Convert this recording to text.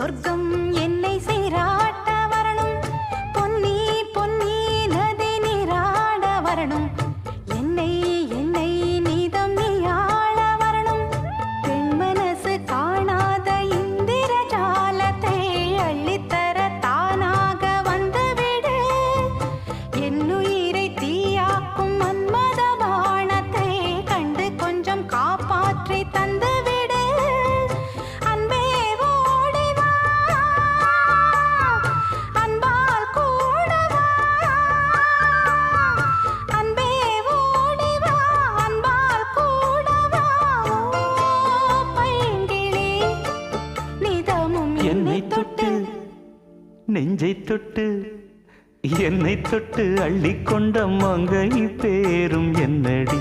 சொர்க்கம் என்னை சீராட்ட வரணும், பொன்னி பொன்னி நதி நீராட வரணும், என்னை என்னை நீதம் நீயாள வரணும். பெண் மனசு காணாத இந்திர ஜாலத்தை அள்ளித்தர தானாக வந்துவிடு. என்னுயிரை தீயாக்கும் மன்மத பாணத்தை கண்டு கொஞ்சம் காப்பாற்றி தந்துவிடு. அன்பே ஓடிவா, அன்பால் கூடவா, அன்பே ஓடிவா, அன்பால் கூடவா. ஓ பைங்கிளி, நிதமும் என்னை தொட்டு நெஞ்சை தொட்டு என்னை தொட்டு அள்ளிக்கொண்ட மங்கை பேரும் என்னடி.